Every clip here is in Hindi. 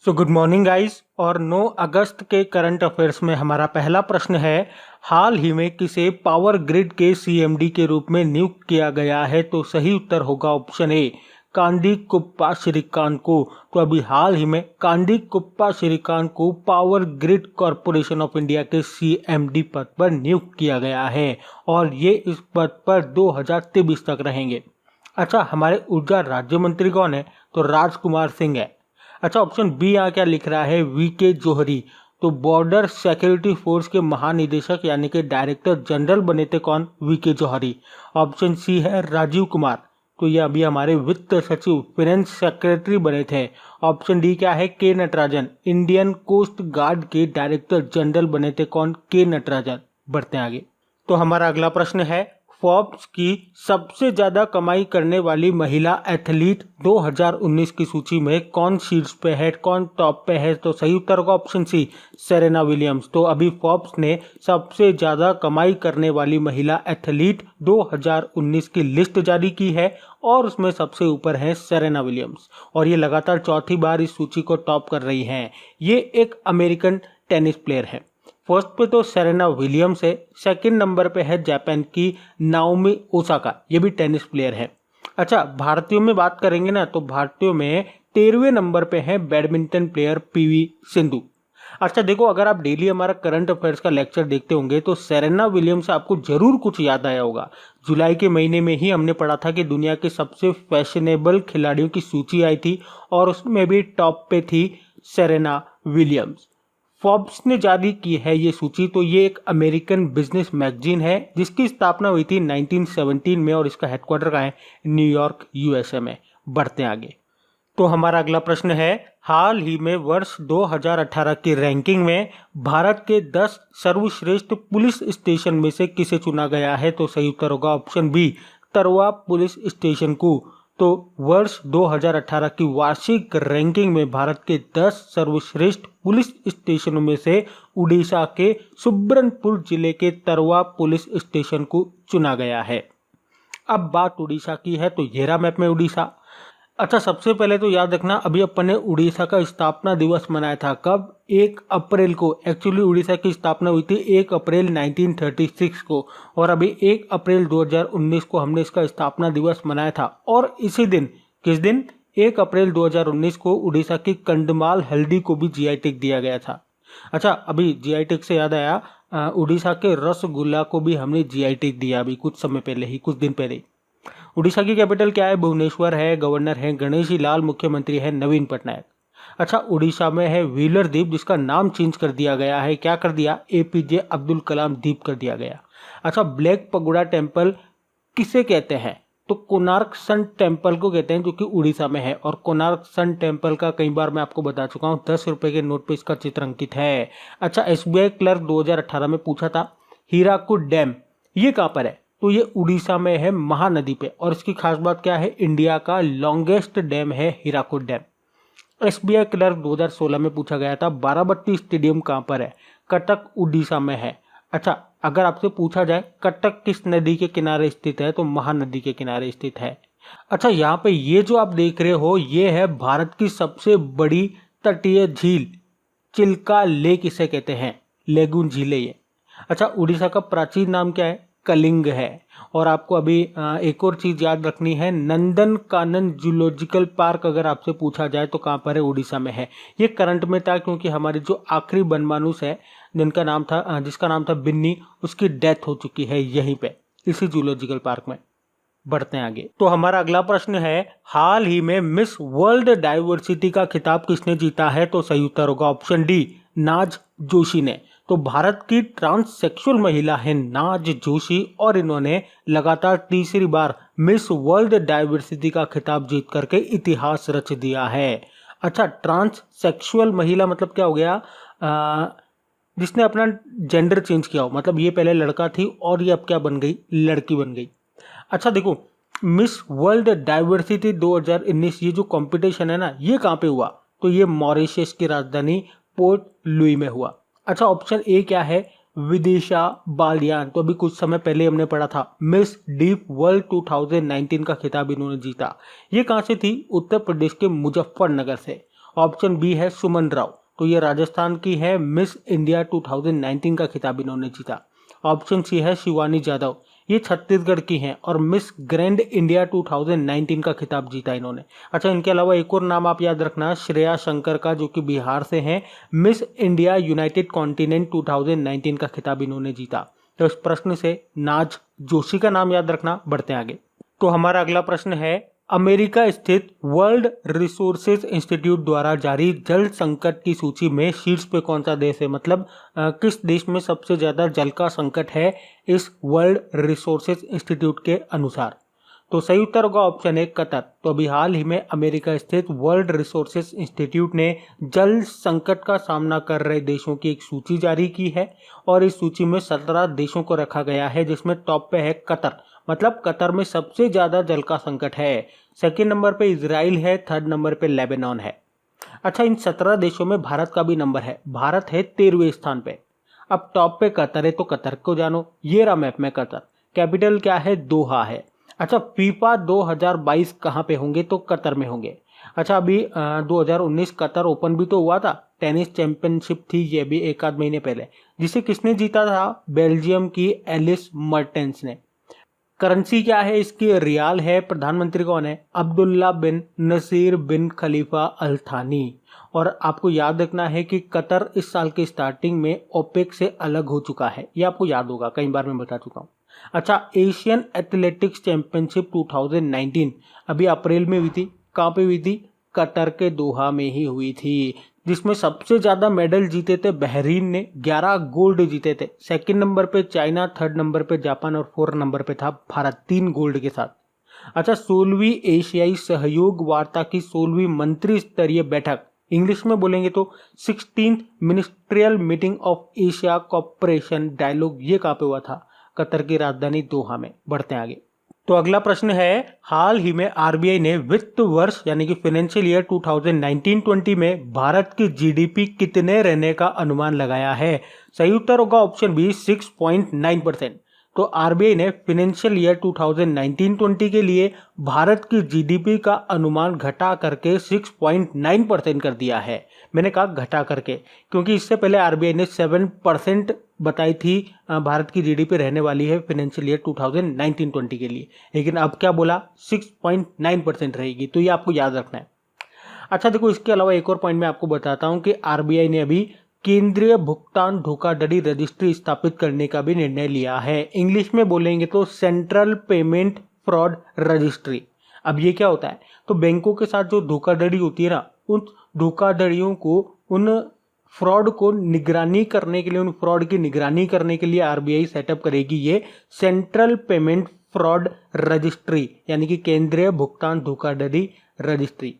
Good morning guys. और 9 अगस्त के करंट अफेयर्स में हमारा पहला प्रश्न है, हाल ही में किसे पावर ग्रिड के सीएमडी के रूप में नियुक्त किया गया है? तो सही उत्तर होगा ऑप्शन ए, कांदी कुप्पा श्रीकांत को। तो अभी हाल ही में कांदी कुप्पा श्रीकांत को power grid corporation of India के सीएमडी पद पर नियुक्त किया गया है और ये इस पद पर 2023 तक रहेंगे। अच्छा, हमारे ऊर्जा राज्य मंत्री कौन है? तो राजकुमार सिंह है। अच्छा, ऑप्शन बी यहाँ क्या लिख रहा है, वीके जोहरी। तो बॉर्डर सिक्योरिटी फोर्स के महानिदेशक यानी कि डायरेक्टर जनरल बने थे कौन? वीके जोहरी। ऑप्शन सी है राजीव कुमार। तो ये अभी हमारे वित्त सचिव फाइनेंस सेक्रेटरी बने थे। ऑप्शन डी क्या है, के नटराजन। इंडियन कोस्ट गार्ड के डायरेक्टर जनरल बने थे कौन? के नटराजन। बढ़ते हैं आगे। तो हमारा अगला प्रश्न है, फोर्ब्स की सबसे ज्यादा कमाई करने वाली महिला एथलीट 2019 की सूची में कौन शीर्ष पे है, कौन टॉप पे है? तो सही उत्तर होगा ऑप्शन सी, सेरेना विलियम्स। तो अभी फोर्ब्स ने सबसे ज्यादा कमाई करने वाली महिला एथलीट 2019 की लिस्ट जारी की है और उसमें सबसे ऊपर है सेरेना विलियम्स और ये लगातार चौथी बार इस सूची को टॉप कर रही हैं। ये एक अमेरिकन टेनिस प्लेयर है। फर्स्ट पे तो सेरेना विलियम्स है, सेकंड नंबर पे है जापान की नाओमी ओसाका, ये भी टेनिस प्लेयर है। अच्छा, भारतीयों में बात करेंगे ना, तो भारतीयों में 13वें नंबर पे है बैडमिंटन प्लेयर पीवी सिंधु। अच्छा देखो, अगर आप डेली हमारा करंट अफेयर्स का लेक्चर देखते होंगे तो सेरेना विलियम्स से आपको जरूर कुछ याद आया होगा। जुलाई के महीने में ही हमने पढ़ा था कि दुनिया के सबसे फैशनेबल खिलाड़ियों की सूची आई थी और उसमें भी टॉप पे थी सेरेना विलियम्स। फोर्ब्स ने जारी की है ये सूची। तो ये एक अमेरिकन बिजनेस मैगजीन है जिसकी स्थापना हुई थी 1917 में और इसका हेडक्वार्टर कहाँ है? न्यूयॉर्क यूएसए में। बढ़ते हैं आगे। तो हमारा अगला प्रश्न है, हाल ही में वर्ष 2018 की रैंकिंग में भारत के 10 सर्वश्रेष्ठ पुलिस स्टेशन में से किसे चुना गया है? तो सही उत्तर होगा ऑप्शन बी, तरवा पुलिस स्टेशन को। तो वर्ष 2018 की वार्षिक रैंकिंग में भारत के 10 सर्वश्रेष्ठ पुलिस स्टेशनों में से उड़ीसा के सुब्रनपुर जिले के तरवा पुलिस स्टेशन को चुना गया है। अब बात उड़ीसा की है तो ये रहा मैप में उड़ीसा। अच्छा, सबसे पहले तो याद रखना, अभी अपन ने उड़ीसा का स्थापना दिवस मनाया था। कब? 1 अप्रैल को। एक्चुअली उड़ीसा की स्थापना हुई थी 1 अप्रैल 1936 को और अभी 1 अप्रैल 2019 को हमने इसका स्थापना दिवस मनाया था। और इसी दिन, किस दिन? 1 अप्रैल 2019 को उड़ीसा की कंडमाल हल्दी को भी जीआई टैग दिया गया था। अच्छा, अभी जीआई टैग से याद आया, उड़ीसा के रसगुल्ला को भी हमने जीआई टैग दिया अभी कुछ समय पहले ही, कुछ दिन पहले ही। उड़ीसा की कैपिटल क्या है? भुवनेश्वर है। गवर्नर है गणेशी लाल, मुख्यमंत्री है नवीन पटनायक। अच्छा, उड़ीसा में है व्हीलर द्वीप जिसका नाम चेंज कर दिया गया है। क्या कर दिया? एपीजे अब्दुल कलाम द्वीप कर दिया गया। अच्छा, ब्लैक पगोड़ा टेम्पल किसे कहते हैं? तो कोणार्क सन टेम्पल को कहते हैं जो कि उड़ीसा में है। और कोणार्क सन टेम्पल का कई बार मैं आपको बता चुका हूँ, 10 रुपए के नोट पे इसका चित्र अंकित है। अच्छा, एसबीआई क्लर्क 2018 में पूछा था, हीराकुड डैम ये कहाँ पर है? तो ये उड़ीसा में है, महानदी पे। और इसकी खास बात क्या है? इंडिया का लॉन्गेस्ट डैम है हीराकुड डैम। एसबीआई क्लर्क 2016 में पूछा गया था, बाराबत्ती स्टेडियम कहाँ पर है? कटक उड़ीसा में है। अच्छा, अगर आपसे पूछा जाए कटक किस नदी के किनारे स्थित है? तो महानदी के किनारे स्थित है। अच्छा, यहाँ पे ये जो आप देख रहे हो ये है भारत की सबसे बड़ी तटीय झील, चिल्का लेक इसे कहते हैं, लेगून झील है ये। अच्छा, उड़ीसा का प्राचीन नाम क्या है? कलिंग है। और आपको अभी एक और चीज याद रखनी है, नंदन कानन जूलॉजिकल पार्क अगर आपसे पूछा जाए तो कहाँ पर है? उड़ीसा में है। ये करंट में था क्योंकि हमारी जो आखिरी बनमानुस है जिसका नाम था बिन्नी, उसकी डेथ हो चुकी है यहीं पे, इसी जूलॉजिकल पार्क में। बढ़ते हैं आगे। तो हमारा अगला प्रश्न है, हाल ही में मिस वर्ल्ड डाइवर्सिटी का खिताब किसने जीता है? तो सही उत्तर होगा ऑप्शन डी, नाज जोशी ने। तो भारत की ट्रांससेक्सुअल महिला है नाज जोशी और इन्होंने लगातार तीसरी बार मिस वर्ल्ड डाइवर्सिटी का खिताब जीत करके इतिहास रच दिया है। अच्छा, ट्रांससेक्सुअल महिला मतलब क्या हो गया? जिसने अपना जेंडर चेंज किया हो, मतलब ये पहले लड़का थी और ये अब क्या बन गई? लड़की बन गई। अच्छा देखो, मिस वर्ल्ड डाइवर्सिटी 2019 ये जो कंपटीशन है ना, ये कहाँ पे हुआ? तो ये मॉरिशस की राजधानी पोर्ट लुई में हुआ। अच्छा, ऑप्शन ए क्या है? विदिशा बालियान। तो अभी कुछ समय पहले हमने पढ़ा था, मिस डीप वर्ल्ड 2019 का खिताब इन्होंने जीता। ये कहाँ से थी? उत्तर प्रदेश के मुजफ्फरनगर से। ऑप्शन बी है सुमन राव, तो ये राजस्थान की है, मिस इंडिया 2019 का खिताब इन्होंने जीता। ऑप्शन सी है शिवानी जाधव, ये छत्तीसगढ़ की हैं और मिस ग्रैंड इंडिया 2019 का खिताब जीता इन्होंने। अच्छा, इनके अलावा एक और नाम आप याद रखना, श्रेया शंकर का, जो कि बिहार से हैं, मिस इंडिया यूनाइटेड कॉन्टिनेंट 2019 का खिताब इन्होंने जीता। तो इस प्रश्न से नाज जोशी का नाम याद रखना। बढ़ते आगे। तो हमारा अगला प्रश्न है, अमेरिका स्थित वर्ल्ड रिसोर्सेज इंस्टीट्यूट द्वारा जारी जल संकट की सूची में शीर्ष पे कौन सा देश है, मतलब किस देश में सबसे ज्यादा जल का संकट है इस वर्ल्ड रिसोर्सेज इंस्टीट्यूट के अनुसार। तो सही उत्तर होगा ऑप्शन ए कतर। तो अभी हाल ही में अमेरिका स्थित वर्ल्ड रिसोर्सेज इंस्टीट्यूट ने जल संकट का सामना कर रहे देशों की एक सूची जारी की है और इस सूची में 17 देशों को रखा गया है, जिसमें टॉप पे है कतर, मतलब कतर में सबसे ज्यादा जल का संकट है। सेकंड नंबर पे इजराइल है, थर्ड नंबर पे लेबनान है। अच्छा, इन 17 देशों में भारत का भी नंबर है, भारत है 13वें स्थान पे। अब टॉप पे कतर है तो कतर को जानो, ये रहा मैप में कतर, कैपिटल क्या है, दोहा है। अच्छा, फीफा 2022 कहाँ पे होंगे, तो कतर में होंगे। अच्छा, अभी 2019 कतर ओपन भी तो हुआ था, टेनिस चैंपियनशिप थी ये भी एक आध महीने पहले, जिसे किसने जीता था, बेल्जियम की एलिस मर्टेंस ने। करेंसी क्या है इसकी, रियाल है। प्रधानमंत्री कौन है, अब्दुल्ला बिन नसीर बिन खलीफा अल थानी। और आपको याद रखना है कि कतर इस साल के स्टार्टिंग में ओपेक से अलग हो चुका है, ये आपको याद होगा, कई बार मैं बता चुका हूँ। अच्छा, एशियन एथलेटिक्स चैंपियनशिप 2019 अभी अप्रैल में हुई थी, कहाँ पे हुई थी, कतर के दोहा में ही हुई थी, जिसमें सबसे ज्यादा मेडल जीते थे बहरीन ने, 11 गोल्ड जीते थे। सेकंड नंबर पे चाइना, थर्ड नंबर पे जापान और फोर्थ नंबर पे था भारत, 3 गोल्ड के साथ। अच्छा, 16वीं एशियाई सहयोग वार्ता की 16वीं मंत्री स्तरीय बैठक, इंग्लिश में बोलेंगे तो 16th ministerial meeting of Asia cooperation dialogue, ये कहाँ पे हुआ था, कतर की राजधानी दोहा में। बढ़ते हैं आगे। तो अगला प्रश्न है, हाल ही में आरबीआई ने वित्त वर्ष यानी कि फाइनेंशियल ईयर 2019-20 में भारत की जीडीपी कितने रहने का अनुमान लगाया है। सही उत्तर होगा ऑप्शन बी 6.9%। तो आरबीआई ने फाइनेंशियल ईयर 2019-20 के लिए भारत की जीडीपी का अनुमान घटा करके 6.9% कर दिया है। मैंने कहा घटा करके, क्योंकि इससे पहले आरबीआई ने 7% बताई थी भारत की जीडीपी रहने वाली है फाइनेंशियल ईयर 2019-20 के लिए, लेकिन अब क्या बोला, 6.9% रहेगी, तो ये आपको याद रखना है। अच्छा देखो, इसके अलावा एक और पॉइंट मैं आपको बताता हूं कि आरबीआई ने अभी केंद्रीय भुगतान धोखाधड़ी रजिस्ट्री स्थापित करने का भी निर्णय लिया है, इंग्लिश में बोलेंगे तो सेंट्रल पेमेंट फ्रॉड रजिस्ट्री। अब ये क्या होता है, तो बैंकों के साथ जो धोखाधड़ी होती है ना, उन धोखाधड़ियों को, उन फ्रॉड को निगरानी करने के लिए, उन फ्रॉड की निगरानी करने के लिए आरबीआई सेटअप करेगी ये सेंट्रल पेमेंट फ्रॉड रजिस्ट्री, यानी कि केंद्रीय भुगतान धोखाधड़ी रजिस्ट्री।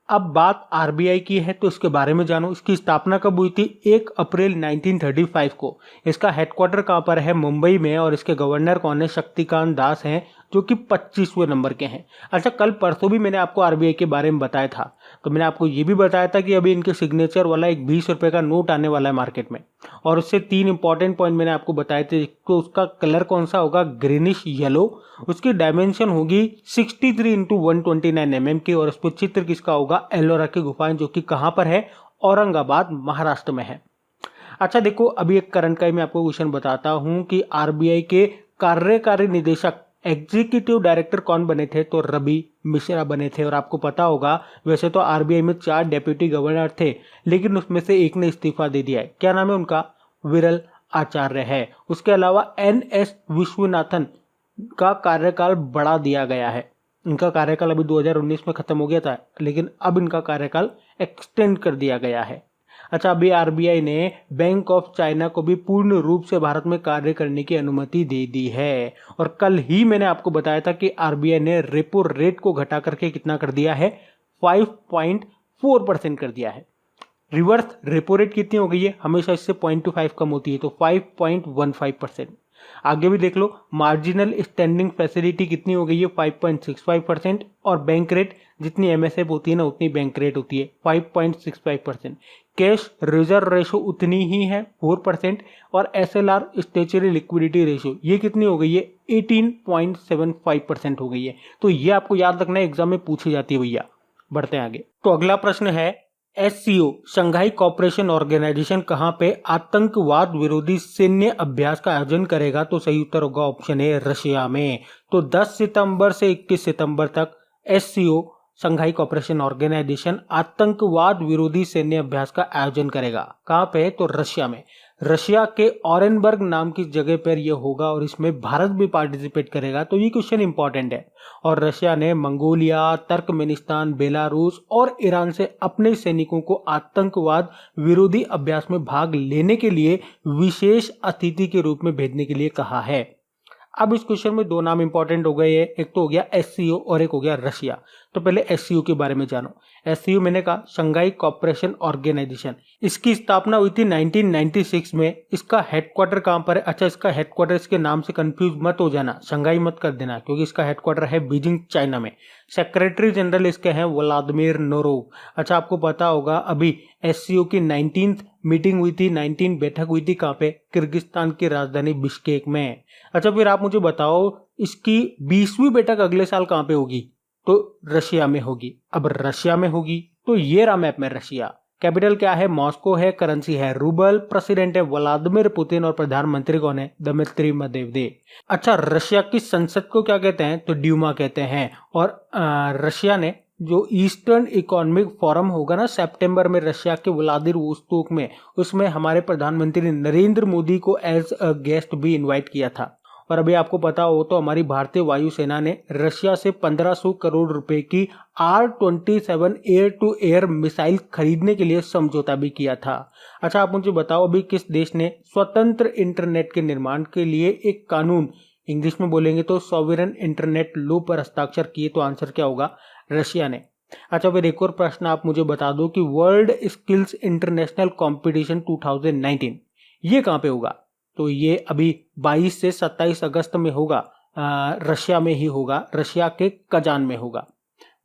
अब बात आरबीआई की है तो इसके बारे में जानो। इसकी स्थापना कब हुई थी, 1 अप्रैल 1935 को। इसका हेडक्वार्टर कहाँ पर है, मुंबई में, और इसके गवर्नर कौन है, शक्तिकांत दास हैं, जो कि 25वें नंबर के हैं। अच्छा, कल परसों भी मैंने आपको आरबीआई के बारे में बताया था, तो मैंने आपको ये भी बताया था कि अभी इनके सिग्नेचर वाला एक 20 रुपए का नोट आने वाला है मार्केट में, और उससे 3 इंपॉर्टेंट पॉइंट मैंने आपको बताए थे। तो उसका कलर कौन सा होगा, ग्रीनिश येलो, उसकी डायमेंशन होगी 63 × 129 mm की, और उस पर चित्र किसका होगा, एलोरा की गुफाएं, जो कि कहाँ पर है, औरंगाबाद महाराष्ट्र में है। अच्छा देखो, अभी एक करंट का ही मैं आपको क्वेश्चन बताता हूं कि आरबीआई के कार्यकारी निदेशक एग्जीक्यूटिव डायरेक्टर कौन बने थे, तो रवि मिश्रा बने थे। और आपको पता होगा वैसे तो आरबीआई में 4 डेप्यूटी गवर्नर थे, लेकिन उसमें से एक ने इस्तीफा दे दिया है, क्या नाम है उनका, विरल आचार्य है। उसके अलावा एनएस विश्वनाथन का कार्यकाल बढ़ा दिया गया है, इनका कार्यकाल अभी 2019 में खत्म हो गया था, लेकिन अब इनका कार्यकाल एक्सटेंड कर दिया गया है। अच्छा, अभी आरबीआई ने बैंक ऑफ चाइना को भी पूर्ण रूप से भारत में कार्य करने की अनुमति दे दी है। और कल ही मैंने आपको बताया था कि आरबीआई ने रेपो रेट को घटा करके कितना कर दिया है, 5.4% कर दिया है। रिवर्स रेपो रेट कितनी हो गई है, हमेशा इससे 0.25 कम होती है, तो 5.15%। आगे भी देख लो, मार्जिनल स्टैंडिंग फैसिलिटी कितनी हो गई है, 5.65%, और बैंक रेट जितनी एमएसएफ होती है ना, उतनी बैंक रेट होती है, 5.65%। कैश रिजर्व रेशो उतनी ही है, 4%, और एसएलआर स्टेचुरी लिक्विडिटी रेशो ये कितनी हो गई है, 18.75% हो गई है। तो ये आपको याद रखना है, एग्जाम में पूछी जाती है भैया। बढ़ते हैं आगे। तो अगला प्रश्न है, एससीओ शंघाई कॉपरेशन ऑर्गेनाइजेशन कहाँ पे आतंकवाद विरोधी सैन्य अभ्यास का आयोजन करेगा? तो सही उत्तर होगा ऑप्शन ए रशिया में। तो 10 सितंबर से 21 सितंबर तक एससीओ शंघाई कॉपरेशन ऑर्गेनाइजेशन आतंकवाद विरोधी सैन्य अभ्यास का आयोजन करेगा। कहाँ पे? तो रशिया में। रशिया के ऑरेनबर्ग नाम की जगह पर यह होगा और इसमें भारत भी पार्टिसिपेट करेगा। तो ये क्वेश्चन इंपॉर्टेंट है। और रशिया ने मंगोलिया, तुर्कमेनिस्तान, बेलारूस और ईरान से अपने सैनिकों को आतंकवाद विरोधी अभ्यास में भाग लेने के लिए विशेष अतिथि के रूप में भेजने के लिए कहा है। अब इस क्वेश्चन में दो नाम इंपॉर्टेंट हो गए हैं, एक तो हो गया एससीओ और एक हो गया रशिया। तो पहले एससीओ के बारे में जानो। एससीओ मैंने कहा शंघाई कॉपरेशन ऑर्गेनाइजेशन, इसकी स्थापना हुई थी 1996 में। इसका हेडक्वार्टर कहां पर है? अच्छा, इसका हेडक्वार्टर इसके नाम से कंफ्यूज मत हो जाना, शंघाई मत कर देना, क्योंकि इसका हेडक्वार्टर है बीजिंग चाइना में। सेक्रेटरी जनरल इसके हैं व्लादिमीर नोरोव। अच्छा, आपको पता होगा अभी एससीओ की 19th मीटिंग हुई थी, 19 बैठक हुई थी कहाँ पे? किर्गिस्तान की राजधानी बिश्केक में। अच्छा, फिर आप मुझे बताओ इसकी 20वीं बैठक अगले साल कहाँ पे होगी? तो रशिया में होगी। अब रशिया में होगी तो ये रहा मैप में रशिया। कैपिटल क्या है? मॉस्को है, करेंसी है रूबल, प्रेसिडेंट है व्लादिमीर पुतिन और प्रधानमंत्री कौन है? Dmitry Medvedev. अच्छा, रशिया की संसद को क्या कहते हैं? तो ड्यूमा कहते हैं। और रशिया ने जो ईस्टर्न इकोनॉमिक फोरम होगा ना सितंबर में रशिया के व्लादिवोस्तोक में, उसमें हमारे प्रधानमंत्री नरेंद्र मोदी को एज अ गेस्ट भी इनवाइट किया था। और अभी आपको पता हो तो हमारी भारतीय वायुसेना ने रशिया से 1500 करोड़ रुपए की R-27 air to air missile खरीदने के लिए समझौता भी किया था। अच्छा, आप मुझे बताओ अभी किस देश ने स्वतंत्र इंटरनेट के निर्माण के लिए एक कानून, इंग्लिश में बोलेंगे तो सॉवरेन इंटरनेट लॉ पर हस्ताक्षर किए? तो आंसर क्या होगा? रशिया ने। अच्छा, फिर एक और प्रश्न आप मुझे बता दो कि वर्ल्ड स्किल्स इंटरनेशनल कंपटीशन 2019 ये कहाँ पे होगा? तो ये अभी 22 से 27 अगस्त में होगा, रशिया में ही होगा, रशिया के कजान में होगा।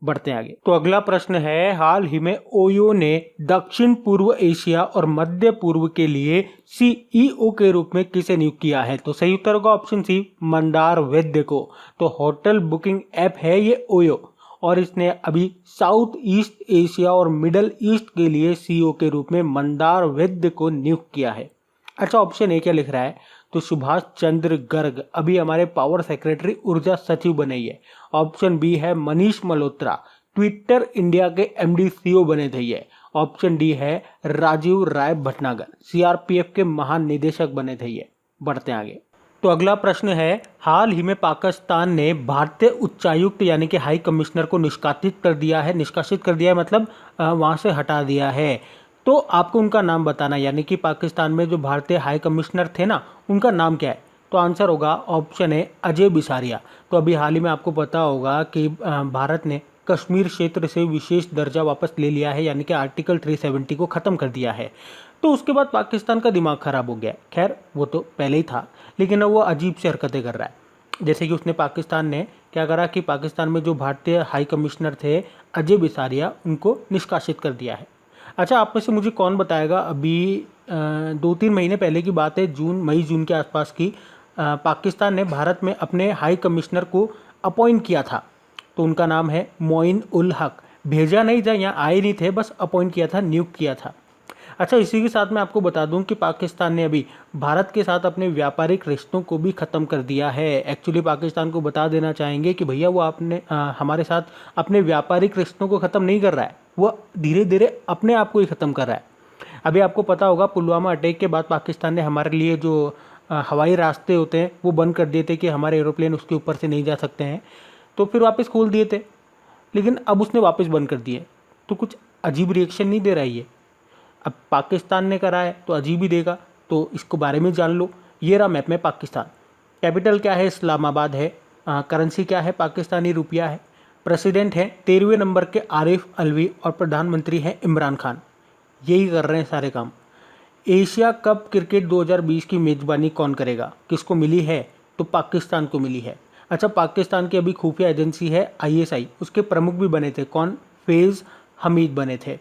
बढ़ते हैं आगे। तो अगला प्रश्न है, हाल ही में ओयो ने दक्षिण पूर्व एशिया और मध्य पूर्व के लिए सीईओ के रूप में किसे नियुक्त किया है? तो सही उत्तर होगा ऑप्शन सी, मंदार वैद्य को। तो होटल बुकिंग ऐप है ये ओयो, और इसने अभी साउथ ईस्ट एशिया और मिडल ईस्ट के लिए सीईओ के रूप में मंदार वैद्य को नियुक्त किया है। अच्छा, ऑप्शन ए क्या लिख रहा है? तो सुभाष चंद्र गर्ग अभी हमारे पावर सेक्रेटरी ऊर्जा सचिव बने ही है। ऑप्शन बी है मनीष मल्होत्रा, ट्विटर इंडिया के एमडी सीईओ बने थे ये। ऑप्शन डी है राजीव राय भटनागर, सीआरपीएफ के महानिदेशक बने थे ये। बढ़ते हैं आगे। तो अगला प्रश्न है, हाल ही में पाकिस्तान ने भारतीय उच्चायुक्त यानी कि हाई कमिश्नर को निष्कासित कर दिया है, मतलब वहां से हटा दिया है। तो आपको उनका नाम बताना, यानी कि पाकिस्तान में जो भारतीय हाई कमिश्नर थे ना, उनका नाम क्या है? तो आंसर होगा ऑप्शन ए, अजय बिसारिया। तो अभी हाल ही में आपको पता होगा कि भारत ने कश्मीर क्षेत्र से विशेष दर्जा वापस ले लिया है, यानी कि आर्टिकल 370 को ख़त्म कर दिया है। तो उसके बाद पाकिस्तान का दिमाग खराब हो गया। खैर, वो तो पहले ही था, लेकिन अब वो अजीब सी हरकतें कर रहा है। जैसे कि पाकिस्तान ने क्या करा कि पाकिस्तान में जो भारतीय हाई कमिश्नर थे अजय बिसारिया, उनको निष्कासित कर दिया है। अच्छा, आप में से मुझे कौन बताएगा, अभी 2-3 महीने पहले की बात है, मई जून के आसपास की, पाकिस्तान ने भारत में अपने हाई कमिश्नर को अपॉइंट किया था। तो उनका नाम है मोइन उल हक। भेजा नहीं था, यहाँ आए नहीं थे, बस अपॉइंट किया था, नियुक्त किया था। अच्छा, इसी के साथ मैं आपको बता दूं कि पाकिस्तान ने अभी भारत के साथ अपने व्यापारिक रिश्तों को भी ख़त्म कर दिया है। एक्चुअली पाकिस्तान को बता देना चाहेंगे कि भैया वो हमारे साथ अपने व्यापारिक रिश्तों को ख़त्म नहीं कर रहा है, वो धीरे धीरे अपने आप को ही ख़त्म कर रहा है। अभी आपको पता होगा पुलवामा अटैक के बाद पाकिस्तान ने हमारे लिए जो हवाई रास्ते होते हैं वो बंद कर दिए थे कि हमारे एरोप्लेन उसके ऊपर से नहीं जा सकते हैं। तो फिर वापस खोल दिए थे, लेकिन अब उसने वापस बंद कर दिए। तो कुछ अजीब रिएक्शन नहीं दे रहा है ये। अब पाकिस्तान ने करा है तो अजीब ही देगा, तो इसको बारे में जान लो। ये रहा मैप में पाकिस्तान। कैपिटल क्या है? इस्लामाबाद है। करेंसी क्या है? पाकिस्तानी रुपया है। प्रेसिडेंट है 13वें नंबर के आरिफ अलवी और प्रधानमंत्री हैं इमरान खान। यही कर रहे हैं सारे काम। एशिया कप क्रिकेट 2020 की मेज़बानी कौन करेगा? किसको मिली है? तो पाकिस्तान को मिली है। अच्छा, पाकिस्तान की अभी खुफिया एजेंसी है ISI, उसके प्रमुख भी बने थे कौन? फैज़ हमीद बने थे।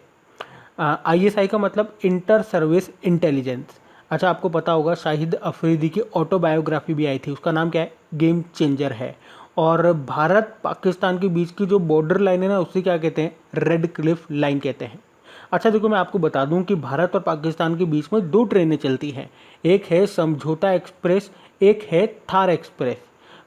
ISI का मतलब इंटर सर्विस इंटेलिजेंस। अच्छा, आपको पता होगा शाहिद अफरीदी की ऑटोबायोग्राफी भी आई थी, उसका नाम क्या है? गेम चेंजर है। और भारत पाकिस्तान के बीच की जो बॉर्डर लाइन है ना, उसे क्या कहते हैं? रेड क्लिफ लाइन कहते हैं। अच्छा देखो, मैं आपको बता दूं कि भारत और पाकिस्तान के बीच में 2 ट्रेनें चलती हैं। एक है समझौता एक्सप्रेस, एक है थार एक्सप्रेस।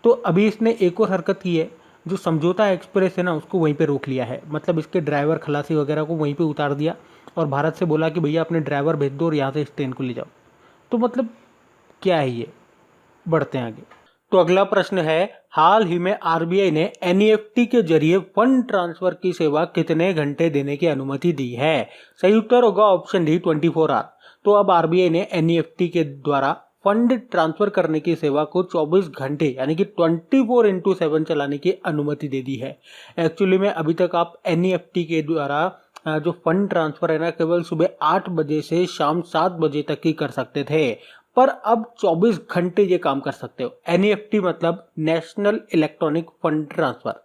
तो अभी इसने एक और हरकत की है, जो समझौता एक्सप्रेस है ना, उसको वहीं पे रोक लिया है। मतलब इसके ड्राइवर खलासी वगैरह को वहीं पे उतार दिया और भारत से बोला कि भैया अपने ड्राइवर भेज दो और यहाँ से इस ट्रेन को ले जाओ। तो मतलब क्या है ये। बढ़ते हैं आगे। तो अगला प्रश्न है, हाल ही में आरबीआई ने एनईएफटी के जरिए फंड ट्रांसफर की सेवा कितने घंटे देने की अनुमति दी है? सही उत्तर होगा ऑप्शन डी 24 आवर। तो अब आरबीआई ने एनईएफटी के द्वारा फंड ट्रांसफर करने की सेवा को 24 घंटे यानी कि 24/7 चलाने की अनुमति दे दी है। एक्चुअली में अभी तक आप एनईएफटी के द्वारा जो फंड ट्रांसफर है ना, केवल सुबह 8 बजे से शाम 7 बजे तक ही कर सकते थे, पर अब 24 घंटे ये काम कर सकते हो। एनईएफटी मतलब नेशनल इलेक्ट्रॉनिक फंड ट्रांसफर।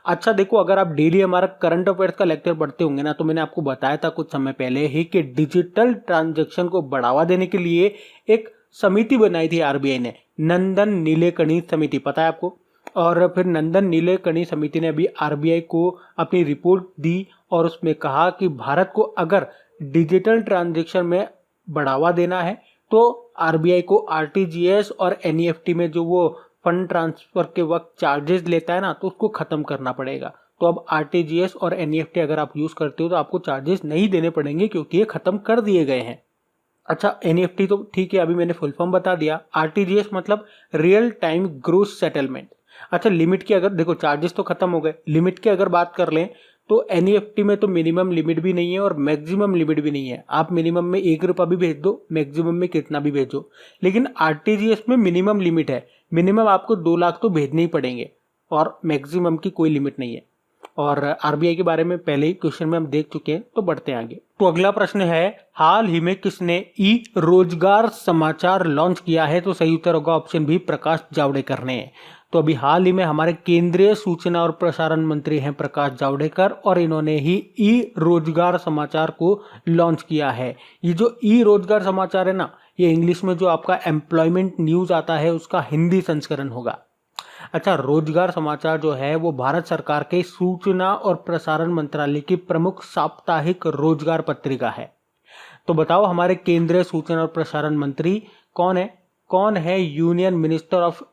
अच्छा देखो, अगर आप डेली हमारा करंट अफेयर्स का लेक्चर पढ़ते होंगे ना, तो मैंने आपको बताया था कुछ समय पहले ही कि डिजिटल ट्रांजैक्शन को बढ़ावा देने के लिए एक समिति बनाई थी आरबीआई ने, नंदन नीलेकणी समिति, पता है आपको। और फिर नंदन नीलेकणी समिति ने अभी आरबीआई को अपनी रिपोर्ट दी और उसमें कहा कि भारत को अगर डिजिटल ट्रांजैक्शन में बढ़ावा देना है तो आरबीआई को आरटीजीएस और एनईएफटी में जो वो फंड ट्रांसफर के वक्त चार्जेस लेता है ना, तो उसको खत्म करना पड़ेगा। तो अब आरटीजीएस और एनईएफटी अगर आप यूज करते हो तो आपको चार्जेस नहीं देने पड़ेंगे, क्योंकि ये खत्म कर दिए गए हैं। अच्छा, एनईएफटी तो ठीक है, अभी मैंने फुल फॉर्म बता दिया। आरटीजीएस मतलब रियल टाइम ग्रोस सेटलमेंट। अच्छा, लिमिट की अगर देखो, चार्जेस तो खत्म हो गए, लिमिट की अगर बात कर लें तो एनईएफटी में तो मिनिमम लिमिट भी नहीं है और मैक्सिमम लिमिट भी नहीं है। आप मिनिमम में 1 रुपया भी भेज दो, मैक्सिमम में कितना भी भेजो। लेकिन आरटीजीएस में मिनिमम लिमिट है, मिनिमम आपको 2 लाख तो भेजने ही पड़ेंगे और मैक्सिमम की कोई लिमिट नहीं है। और आरबीआई के बारे में पहले ही क्वेश्चन में हम देख चुके हैं, तो बढ़ते हैं आगे। तो अगला प्रश्न है, हाल ही में किसने ई रोजगार समाचार लॉन्च किया है? तो सही उत्तर होगा ऑप्शन बी, प्रकाश जावड़ेकर ने। तो अभी हाल ही में हमारे केंद्रीय सूचना और प्रसारण मंत्री हैं प्रकाश जावड़ेकर, और इन्होंने ही ई रोजगार समाचार को लॉन्च किया है। ये जो ई रोजगार समाचार है ना, ये इंग्लिश में जो आपका एम्प्लॉयमेंट न्यूज आता है उसका हिंदी संस्करण होगा। अच्छा, रोजगार समाचार जो है वो भारत सरकार के सूचना और प्रसारण मंत्रालय की प्रमुख साप्ताहिक रोजगार पत्रिका है। तो बताओ, हमारे केंद्रीय सूचना और प्रसारण मंत्री कौन है? कौन है union minister of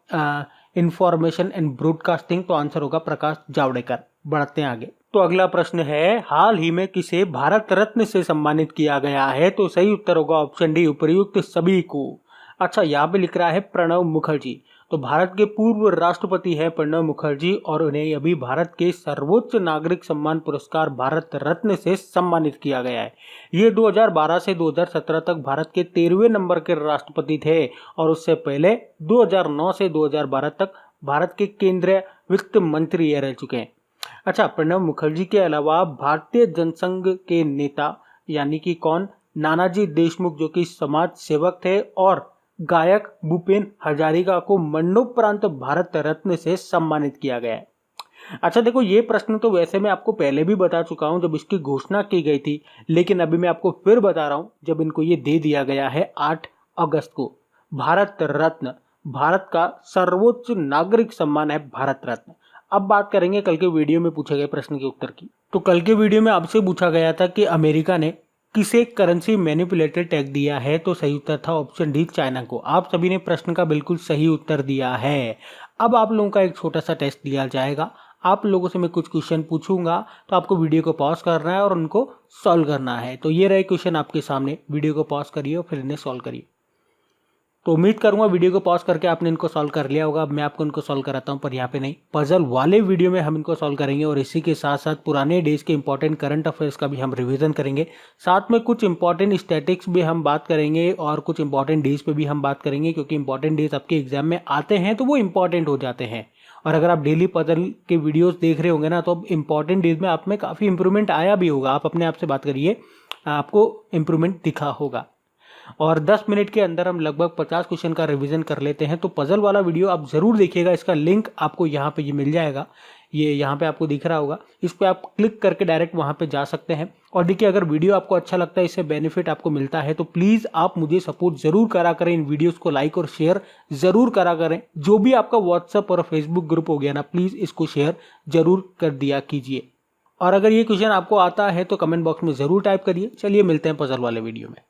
information and broadcasting? तो आंसर होगा प्रकाश जावड़ेकर। बढ़ते हैं आगे। तो अगला प्रश्न है, हाल ही में किसे भारत रत्न से सम्मानित किया गया है? तो सही उत्तर होगा ऑप्शन डी, उपर्युक्त सभी को। अच्छा, यहाँ पे लिख रहा है प्रणब मुखर्जी। तो भारत के पूर्व राष्ट्रपति हैं प्रणब मुखर्जी, और उन्हें अभी भारत के सर्वोच्च नागरिक सम्मान पुरस्कार भारत रत्न से सम्मानित किया गया है। ये 2012 से 2017 तक भारत के 13वें नंबर के राष्ट्रपति थे, और उससे पहले 2009 से 2012 तक भारत के केंद्रीय वित्त मंत्री रह चुके हैं। अच्छा, प्रणब मुखर्जी के अलावा भारतीय जनसंघ के नेता यानी कि कौन, नानाजी देशमुख, जो कि समाज सेवक थे, और गायक भूपेन हजारिका को मरणोपरांत भारत रत्न से सम्मानित किया गया है। अच्छा देखो, ये प्रश्न तो वैसे मैं आपको पहले भी बता चुका हूं जब इसकी घोषणा की गई थी, लेकिन अभी मैं आपको फिर बता रहा हूं जब इनको ये दे दिया गया है 8 अगस्त को। भारत रत्न भारत का सर्वोच्च नागरिक सम्मान है, भारत रत्न। अब बात करेंगे कल के वीडियो में पूछे गए प्रश्न के उत्तर की। तो कल के वीडियो में आपसे पूछा गया था कि अमेरिका ने किसे करेंसी मैनिपुलेटेड टैग दिया है? तो सही उत्तर था ऑप्शन डी, चाइना को। आप सभी ने प्रश्न का बिल्कुल सही उत्तर दिया है। अब आप लोगों का एक छोटा सा टेस्ट लिया जाएगा। आप लोगों से मैं कुछ क्वेश्चन पूछूंगा, तो आपको वीडियो को पॉज करना है और उनको सॉल्व करना है। तो ये रहे क्वेश्चन आपके सामने, वीडियो को पॉज करिए और फिर इन्हें सॉल्व करिए। तो उम्मीद करूंगा वीडियो को पॉज करके आपने इनको सॉल्व कर लिया होगा। अब मैं आपको इनको सॉल्व कराता हूं, पर यहाँ पे नहीं, पजल वाले वीडियो में हम इनको सॉल्व करेंगे, और इसी के साथ साथ पुराने डेज के इंपॉर्टेंट करंट अफेयर्स का भी हम रिवीजन करेंगे। साथ में कुछ इंपॉर्टेंट स्टैटिक्स भी हम बात करेंगे और कुछ इंपॉर्टेंट डेज पे भी हम बात करेंगे, क्योंकि इंपॉर्टेंट डेज आपके एग्जाम में आते हैं तो वो इंपॉर्टेंट हो जाते हैं। और अगर आप डेली पजल के वीडियोस देख रहे होंगे ना, तो अब इंपॉर्टेंट डेज में आप में काफ़ी इंप्रूवमेंट आया भी होगा। आप अपने आप से बात करिए, आपको इंप्रूवमेंट दिखा होगा। और 10 मिनट के अंदर हम लगभग 50 क्वेश्चन का रिवीजन कर लेते हैं। तो पजल वाला वीडियो आप जरूर देखिएगा, इसका लिंक आपको यहाँ पे ये मिल जाएगा, ये यहाँ पे आपको दिख रहा होगा। इस पे आप क्लिक करके डायरेक्ट वहाँ पे जा सकते हैं। और देखिए, अगर वीडियो आपको अच्छा लगता है, इससे बेनिफिट आपको मिलता है, तो प्लीज़ आप मुझे सपोर्ट जरूर करा करें। इन वीडियोज़ को लाइक और शेयर जरूर करा करें। जो भी आपका व्हाट्सएप और फेसबुक ग्रुप हो गया ना, प्लीज़ इसको शेयर जरूर कर दिया कीजिए। और अगर ये क्वेश्चन आपको आता है तो कमेंट बॉक्स में ज़रूर टाइप करिए। चलिए मिलते हैं पजल वाले वीडियो में।